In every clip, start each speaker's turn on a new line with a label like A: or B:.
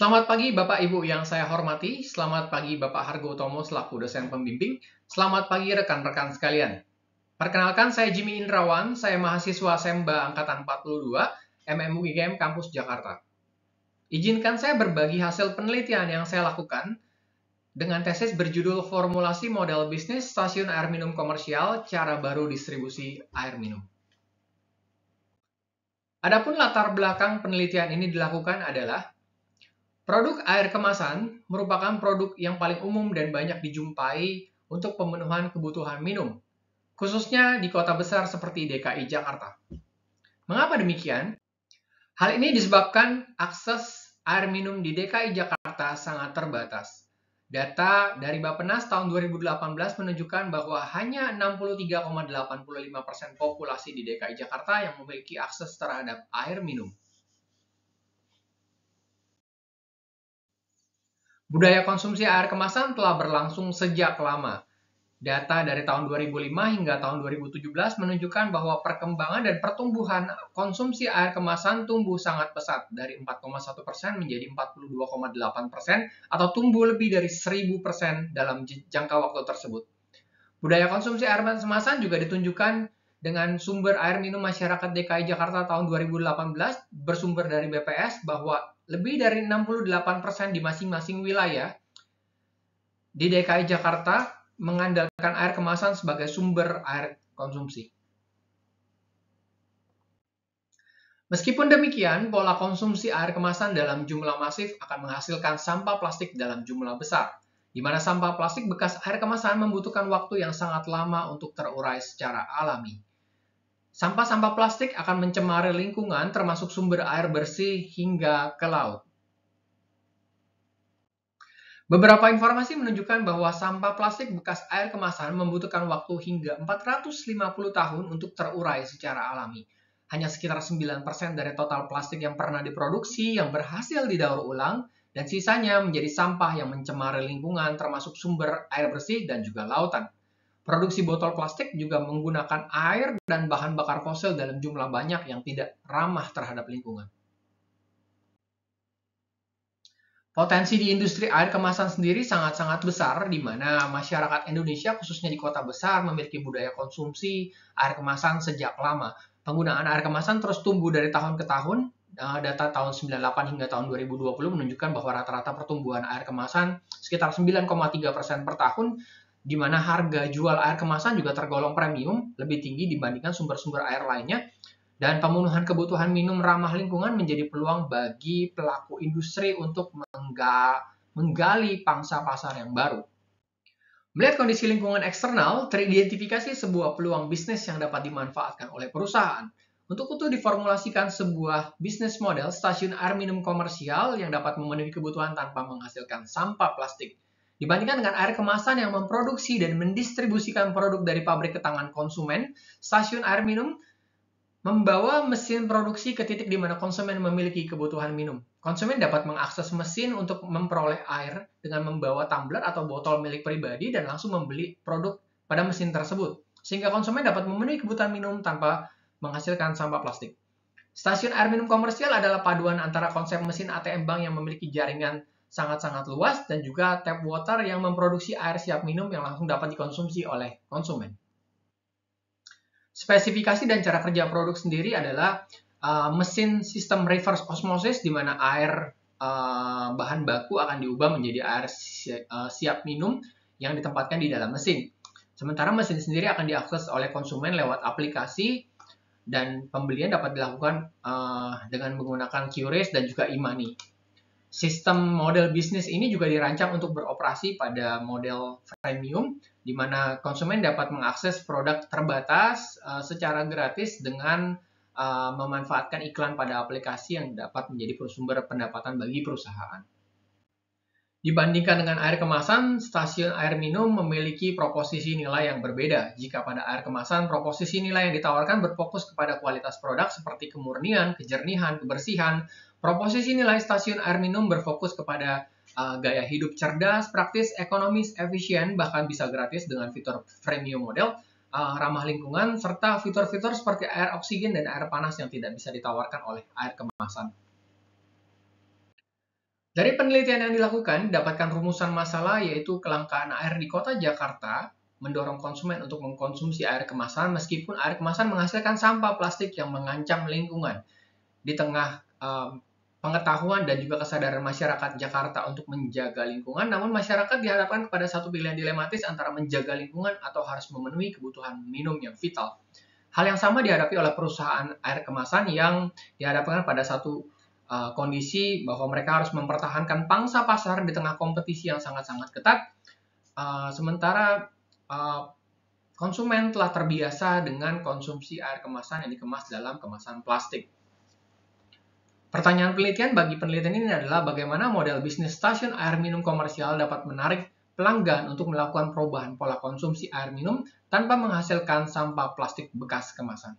A: Selamat pagi Bapak Ibu yang saya hormati, selamat pagi Bapak Hargo Utomo selaku dosen pembimbing, selamat pagi rekan-rekan sekalian. Perkenalkan saya Jimmy Indrawan, saya mahasiswa Semba Angkatan 42, MMUGM Kampus Jakarta. Izinkan saya berbagi hasil penelitian yang saya lakukan dengan tesis berjudul Formulasi Model Bisnis Stasiun Air Minum Komersial, Cara Baru Distribusi Air Minum. Adapun latar belakang penelitian ini dilakukan adalah produk air kemasan merupakan produk yang paling umum dan banyak dijumpai untuk pemenuhan kebutuhan minum, khususnya di kota besar seperti DKI Jakarta. Mengapa demikian? Hal ini disebabkan akses air minum di DKI Jakarta sangat terbatas. Data dari Bappenas tahun 2018 menunjukkan bahwa hanya 63,85% populasi di DKI Jakarta yang memiliki akses terhadap air minum. Budaya konsumsi air kemasan telah berlangsung sejak lama. Data dari tahun 2005 hingga tahun 2017 menunjukkan bahwa perkembangan dan pertumbuhan konsumsi air kemasan tumbuh sangat pesat dari 4,1% menjadi 42,8% atau tumbuh lebih dari 1000% dalam jangka waktu tersebut. Budaya konsumsi air kemasan juga ditunjukkan dengan sumber air minum masyarakat DKI Jakarta tahun 2018 bersumber dari BPS bahwa lebih dari 68% di masing-masing wilayah di DKI Jakarta mengandalkan air kemasan sebagai sumber air konsumsi. Meskipun demikian, pola konsumsi air kemasan dalam jumlah masif akan menghasilkan sampah plastik dalam jumlah besar, di mana sampah plastik bekas air kemasan membutuhkan waktu yang sangat lama untuk terurai secara alami. Sampah-sampah plastik akan mencemari lingkungan termasuk sumber air bersih hingga ke laut. Beberapa informasi menunjukkan bahwa sampah plastik bekas air kemasan membutuhkan waktu hingga 450 tahun untuk terurai secara alami. Hanya sekitar 9% dari total plastik yang pernah diproduksi yang berhasil didaur ulang, dan sisanya menjadi sampah yang mencemari lingkungan termasuk sumber air bersih dan juga lautan. Produksi botol plastik juga menggunakan air dan bahan bakar fosil dalam jumlah banyak yang tidak ramah terhadap lingkungan. Potensi di industri air kemasan sendiri sangat-sangat besar, di mana masyarakat Indonesia, khususnya di kota besar, memiliki budaya konsumsi air kemasan sejak lama. Penggunaan air kemasan terus tumbuh dari tahun ke tahun. Data tahun 98 hingga tahun 2020 menunjukkan bahwa rata-rata pertumbuhan air kemasan sekitar 9,3% per tahun, di mana harga jual air kemasan juga tergolong premium, lebih tinggi dibandingkan sumber-sumber air lainnya. Dan pemenuhan kebutuhan minum ramah lingkungan menjadi peluang bagi pelaku industri untuk menggali pangsa pasar yang baru. Melihat kondisi lingkungan eksternal, teridentifikasi sebuah peluang bisnis yang dapat dimanfaatkan oleh perusahaan. Untuk itu diformulasikan sebuah bisnis model stasiun air minum komersial yang dapat memenuhi kebutuhan tanpa menghasilkan sampah plastik. Dibandingkan dengan air kemasan yang memproduksi dan mendistribusikan produk dari pabrik ke tangan konsumen, stasiun air minum membawa mesin produksi ke titik di mana konsumen memiliki kebutuhan minum. Konsumen dapat mengakses mesin untuk memperoleh air dengan membawa tumbler atau botol milik pribadi dan langsung membeli produk pada mesin tersebut. Sehingga konsumen dapat memenuhi kebutuhan minum tanpa menghasilkan sampah plastik. Stasiun air minum komersial adalah paduan antara konsep mesin ATM bank yang memiliki jaringan sangat-sangat luas dan juga tap water yang memproduksi air siap minum yang langsung dapat dikonsumsi oleh konsumen. Spesifikasi dan cara kerja produk sendiri adalah mesin sistem reverse osmosis, di mana air bahan baku akan diubah menjadi air siap minum yang ditempatkan di dalam mesin. Sementara mesin sendiri akan diakses oleh konsumen lewat aplikasi dan pembelian dapat dilakukan dengan menggunakan QRIS dan juga e-money. Sistem model bisnis ini juga dirancang untuk beroperasi pada model premium, di mana konsumen dapat mengakses produk terbatas secara gratis dengan memanfaatkan iklan pada aplikasi yang dapat menjadi sumber pendapatan bagi perusahaan. Dibandingkan dengan air kemasan, stasiun air minum memiliki proposisi nilai yang berbeda. Jika pada air kemasan, proposisi nilai yang ditawarkan berfokus kepada kualitas produk seperti kemurnian, kejernihan, kebersihan. Proposisi nilai stasiun air minum berfokus kepada gaya hidup cerdas, praktis, ekonomis, efisien, bahkan bisa gratis dengan fitur premium model, ramah lingkungan, serta fitur-fitur seperti air oksigen dan air panas yang tidak bisa ditawarkan oleh air kemasan. Dari penelitian yang dilakukan, dapatkan rumusan masalah yaitu kelangkaan air di kota Jakarta mendorong konsumen untuk mengkonsumsi air kemasan meskipun air kemasan menghasilkan sampah plastik yang mengancam lingkungan. Di tengah pengetahuan dan juga kesadaran masyarakat Jakarta untuk menjaga lingkungan, namun masyarakat dihadapkan kepada satu pilihan dilematis antara menjaga lingkungan atau harus memenuhi kebutuhan minum yang vital. Hal yang sama dihadapi oleh perusahaan air kemasan yang dihadapkan pada satu kondisi bahwa mereka harus mempertahankan pangsa pasar di tengah kompetisi yang sangat-sangat ketat, sementara konsumen telah terbiasa dengan konsumsi air kemasan yang dikemas dalam kemasan plastik. Pertanyaan penelitian bagi penelitian ini adalah bagaimana model bisnis stasiun air minum komersial dapat menarik pelanggan untuk melakukan perubahan pola konsumsi air minum tanpa menghasilkan sampah plastik bekas kemasan.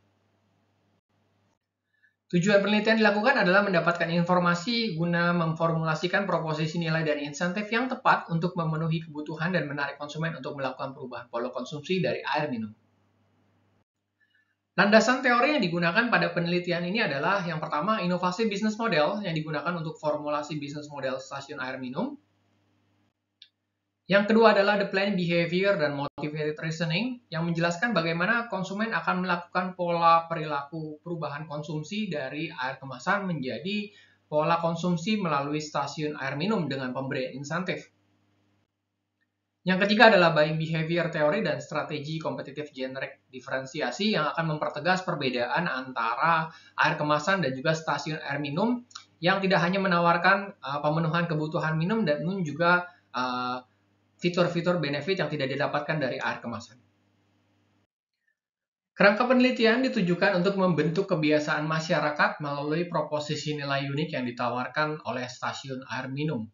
A: Tujuan penelitian dilakukan adalah mendapatkan informasi guna memformulasikan proposisi nilai dan insentif yang tepat untuk memenuhi kebutuhan dan menarik konsumen untuk melakukan perubahan pola konsumsi dari air minum. Landasan teori yang digunakan pada penelitian ini adalah yang pertama, inovasi bisnis model yang digunakan untuk formulasi bisnis model stasiun air minum. Yang kedua adalah the planned behavior dan motivated reasoning yang menjelaskan bagaimana konsumen akan melakukan pola perilaku perubahan konsumsi dari air kemasan menjadi pola konsumsi melalui stasiun air minum dengan pemberian insentif. Yang ketiga adalah buying behavior theory dan strategi kompetitif generic diferensiasi yang akan mempertegas perbedaan antara air kemasan dan juga stasiun air minum yang tidak hanya menawarkan pemenuhan kebutuhan minum dan juga fitur-fitur benefit yang tidak didapatkan dari air kemasan. Kerangka penelitian ditujukan untuk membentuk kebiasaan masyarakat melalui proposisi nilai unik yang ditawarkan oleh stasiun air minum,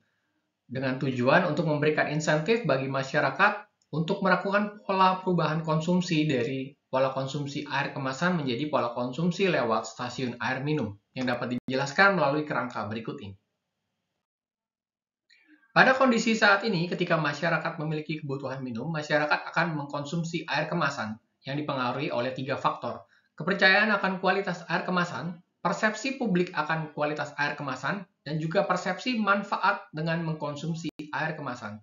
A: dengan tujuan untuk memberikan insentif bagi masyarakat untuk melakukan pola perubahan konsumsi dari pola konsumsi air kemasan menjadi pola konsumsi lewat stasiun air minum, yang dapat dijelaskan melalui kerangka berikut ini. Pada kondisi saat ini, ketika masyarakat memiliki kebutuhan minum, masyarakat akan mengkonsumsi air kemasan yang dipengaruhi oleh 3 faktor. Kepercayaan akan kualitas air kemasan, persepsi publik akan kualitas air kemasan, dan juga persepsi manfaat dengan mengkonsumsi air kemasan.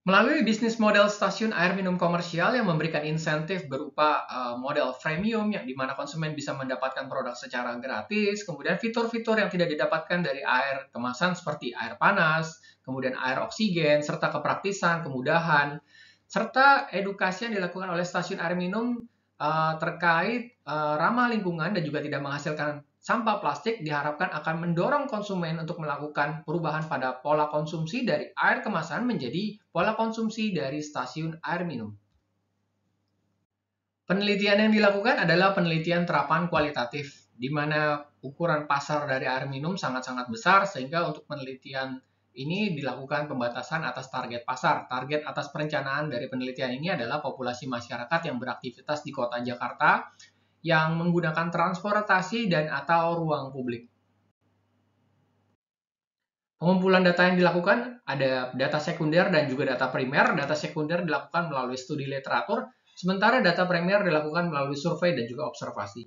A: Melalui bisnis model stasiun air minum komersial yang memberikan insentif berupa model freemium yang dimana konsumen bisa mendapatkan produk secara gratis, kemudian fitur-fitur yang tidak didapatkan dari air kemasan seperti air panas, kemudian air oksigen, serta kepraktisan, kemudahan, serta edukasi yang dilakukan oleh stasiun air minum terkait ramah lingkungan dan juga tidak menghasilkan sampah plastik diharapkan akan mendorong konsumen untuk melakukan perubahan pada pola konsumsi dari air kemasan menjadi pola konsumsi dari stasiun air minum. Penelitian yang dilakukan adalah penelitian terapan kualitatif, di mana ukuran pasar dari air minum sangat-sangat besar, sehingga untuk penelitian ini dilakukan pembatasan atas target pasar. Target atas perencanaan dari penelitian ini adalah populasi masyarakat yang beraktivitas di kota Jakarta, yang menggunakan transportasi dan atau ruang publik. Pengumpulan data yang dilakukan ada data sekunder dan juga data primer. Data sekunder dilakukan melalui studi literatur, sementara data primer dilakukan melalui survei dan juga observasi.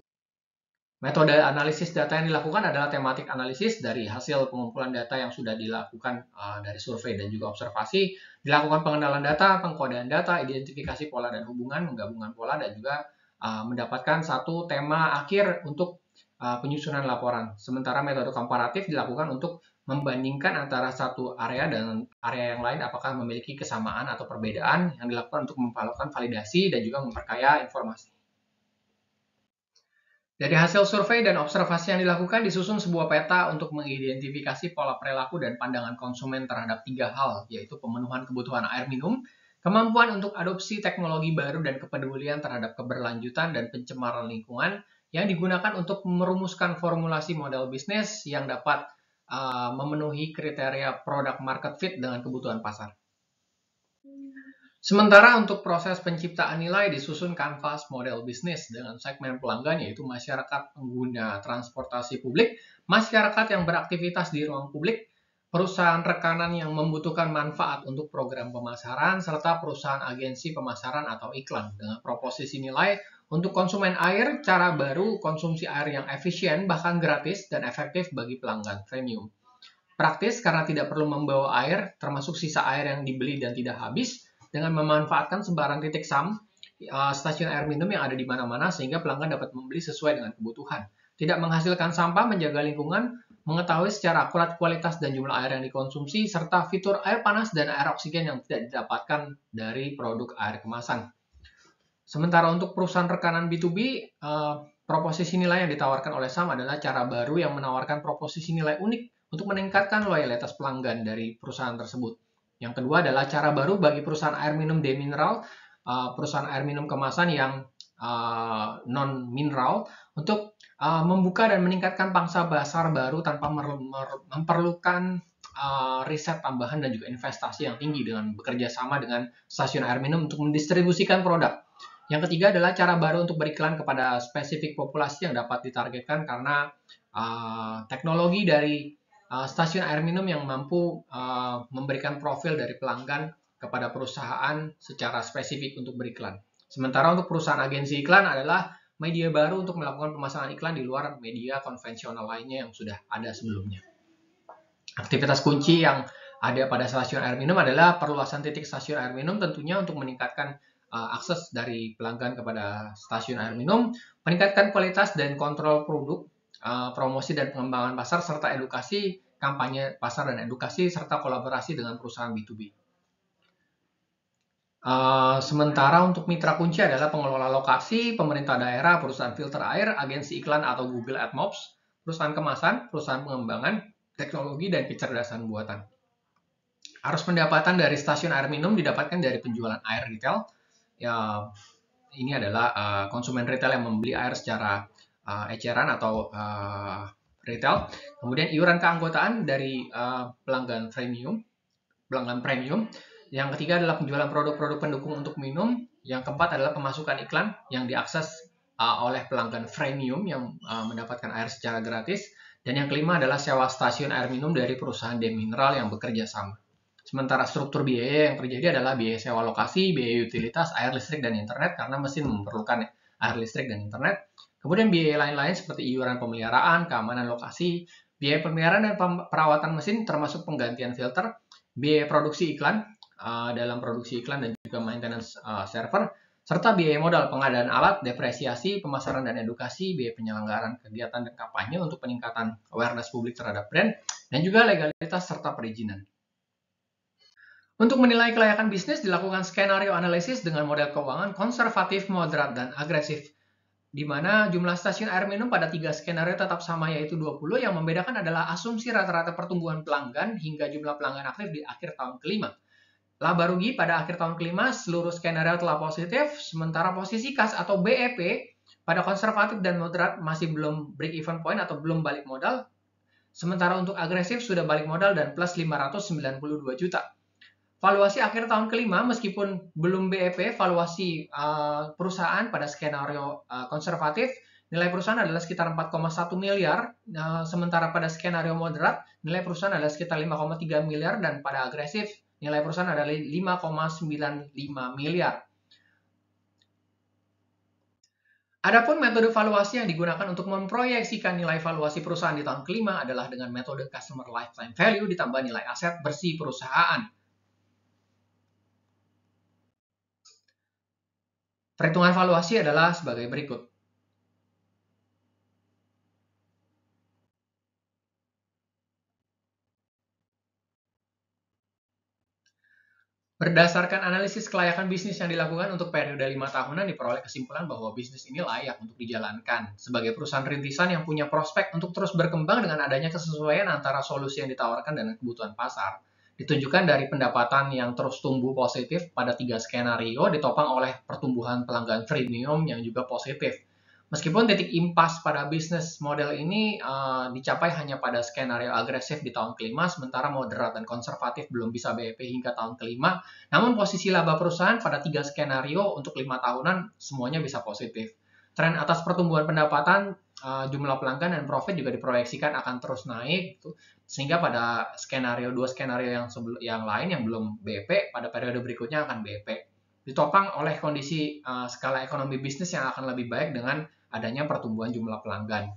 A: Metode analisis data yang dilakukan adalah tematik analisis dari hasil pengumpulan data yang sudah dilakukan dari survei dan juga observasi. Dilakukan pengenalan data, pengkodean data, identifikasi pola dan hubungan, menggabungkan pola, dan juga mendapatkan satu tema akhir untuk penyusunan laporan. Sementara metode komparatif dilakukan untuk membandingkan antara satu area dan area yang lain apakah memiliki kesamaan atau perbedaan, yang dilakukan untuk melakukan validasi dan juga memperkaya informasi. Dari hasil survei dan observasi yang dilakukan, disusun sebuah peta untuk mengidentifikasi pola perilaku dan pandangan konsumen terhadap 3 hal, yaitu pemenuhan kebutuhan air minum, kemampuan untuk adopsi teknologi baru, dan kepedulian terhadap keberlanjutan dan pencemaran lingkungan, yang digunakan untuk merumuskan formulasi model bisnis yang dapat memenuhi kriteria product market fit dengan kebutuhan pasar. Sementara untuk proses penciptaan nilai disusun kanvas model bisnis dengan segmen pelanggan yaitu masyarakat pengguna transportasi publik, masyarakat yang beraktivitas di ruang publik, perusahaan rekanan yang membutuhkan manfaat untuk program pemasaran, serta perusahaan agensi pemasaran atau iklan dengan proposisi nilai Untuk konsumen air, cara baru konsumsi air yang efisien, bahkan gratis dan efektif bagi pelanggan premium. Praktis karena tidak perlu membawa air, termasuk sisa air yang dibeli dan tidak habis, dengan memanfaatkan sembarang titik stasiun air minum yang ada di mana-mana sehingga pelanggan dapat membeli sesuai dengan kebutuhan. Tidak menghasilkan sampah, menjaga lingkungan, mengetahui secara akurat kualitas dan jumlah air yang dikonsumsi, serta fitur air panas dan air oksigen yang tidak didapatkan dari produk air kemasan. Sementara untuk perusahaan rekanan B2B, proposisi nilai yang ditawarkan oleh SAM adalah cara baru yang menawarkan proposisi nilai unik untuk meningkatkan loyalitas pelanggan dari perusahaan tersebut. Yang kedua adalah cara baru bagi perusahaan air minum demineral, perusahaan air minum kemasan yang non-mineral, untuk membuka dan meningkatkan pangsa pasar baru tanpa memerlukan riset tambahan dan juga investasi yang tinggi dengan bekerja sama dengan stasiun air minum untuk mendistribusikan produk. Yang ketiga adalah cara baru untuk beriklan kepada spesifik populasi yang dapat ditargetkan karena teknologi dari stasiun air minum yang mampu memberikan profil dari pelanggan kepada perusahaan secara spesifik untuk beriklan. Sementara untuk perusahaan agensi iklan adalah media baru untuk melakukan pemasangan iklan di luar media konvensional lainnya yang sudah ada sebelumnya. Aktivitas kunci yang ada pada stasiun air minum adalah perluasan titik stasiun air minum, tentunya untuk meningkatkan akses dari pelanggan kepada stasiun air minum, meningkatkan kualitas dan kontrol produk, promosi dan pengembangan pasar, serta edukasi, kampanye pasar dan edukasi, serta kolaborasi dengan perusahaan B2B. Sementara untuk mitra kunci adalah pengelola lokasi, pemerintah daerah, perusahaan filter air, agensi iklan atau Google AdMobs, perusahaan kemasan, perusahaan pengembangan, teknologi, dan kecerdasan buatan. Arus pendapatan dari stasiun air minum didapatkan dari penjualan air retail. Ya, ini adalah konsumen retail yang membeli air secara eceran atau retail. Kemudian iuran keanggotaan dari pelanggan premium. Yang ketiga adalah penjualan produk-produk pendukung untuk minum. Yang keempat adalah pemasukan iklan yang diakses oleh pelanggan freemium yang mendapatkan air secara gratis. Dan yang kelima adalah sewa stasiun air minum dari perusahaan demineral yang bekerja sama. Sementara struktur biaya yang terjadi adalah biaya sewa lokasi, biaya utilitas, air, listrik, dan internet karena mesin memerlukan air, listrik, dan internet. Kemudian biaya lain-lain seperti iuran pemeliharaan, keamanan lokasi, biaya pemeliharaan dan perawatan mesin termasuk penggantian filter, biaya produksi iklan dalam produksi iklan dan juga maintenance server, serta biaya modal pengadaan alat, depresiasi, pemasaran dan edukasi, biaya penyelenggaraan kegiatan dan kampanye untuk peningkatan awareness publik terhadap brand, dan juga legalitas serta perizinan. Untuk menilai kelayakan bisnis dilakukan skenario analisis dengan model keuangan konservatif, moderat, dan agresif, di mana jumlah stasiun air minum pada 3 skenario tetap sama yaitu 20, yang membedakan adalah asumsi rata-rata pertumbuhan pelanggan hingga jumlah pelanggan aktif di akhir tahun kelima. Laba rugi pada akhir tahun kelima seluruh skenario telah positif, sementara posisi kas atau BEP pada konservatif dan moderat masih belum break even point atau belum balik modal, sementara untuk agresif sudah balik modal dan plus 592 juta. Valuasi akhir tahun kelima meskipun belum BEP, valuasi perusahaan pada skenario konservatif, nilai perusahaan adalah sekitar 4,1 miliar, sementara pada skenario moderat, nilai perusahaan adalah sekitar 5,3 miliar, dan pada agresif, nilai perusahaan adalah 5,95 miliar. Adapun metode valuasi yang digunakan untuk memproyeksikan nilai valuasi perusahaan di tahun kelima adalah dengan metode Customer Lifetime Value ditambah nilai aset bersih perusahaan. Perhitungan valuasi adalah sebagai berikut. Berdasarkan analisis kelayakan bisnis yang dilakukan untuk periode 5 tahunan, diperoleh kesimpulan bahwa bisnis ini layak untuk dijalankan. Sebagai perusahaan rintisan yang punya prospek untuk terus berkembang dengan adanya kesesuaian antara solusi yang ditawarkan dan kebutuhan pasar, ditunjukkan dari pendapatan yang terus tumbuh positif pada 3 skenario, ditopang oleh pertumbuhan pelanggan freemium yang juga positif. Meskipun titik impas pada bisnis model ini dicapai hanya pada skenario agresif di tahun kelima, sementara moderat dan konservatif belum bisa BEP hingga tahun kelima, namun posisi laba perusahaan pada 3 skenario untuk 5 tahunan semuanya bisa positif. Tren atas pertumbuhan pendapatan, jumlah pelanggan, dan profit juga diproyeksikan akan terus naik, sehingga pada skenario 2 skenario yang lain yang belum BEP, pada periode berikutnya akan BEP. ditopang oleh kondisi skala ekonomi bisnis yang akan lebih baik dengan adanya pertumbuhan jumlah pelanggan.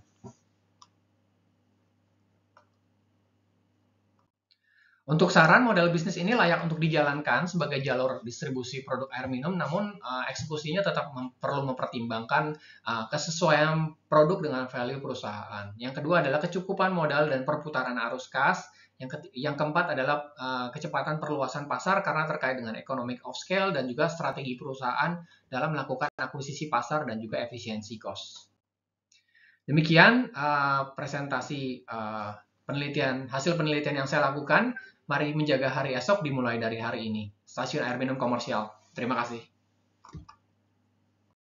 A: Untuk saran, model bisnis ini layak untuk dijalankan sebagai jalur distribusi produk air minum, namun eksekusinya tetap perlu mempertimbangkan kesesuaian produk dengan value perusahaan. Yang kedua adalah kecukupan modal dan perputaran arus kas. Yang keempat adalah kecepatan perluasan pasar karena terkait dengan economic of scale dan juga strategi perusahaan dalam melakukan akuisisi pasar dan juga efisiensi cost. Demikian presentasi hasil penelitian yang saya lakukan. Mari menjaga hari esok dimulai dari hari ini. Stasiun Air Minum Komersial. Terima kasih.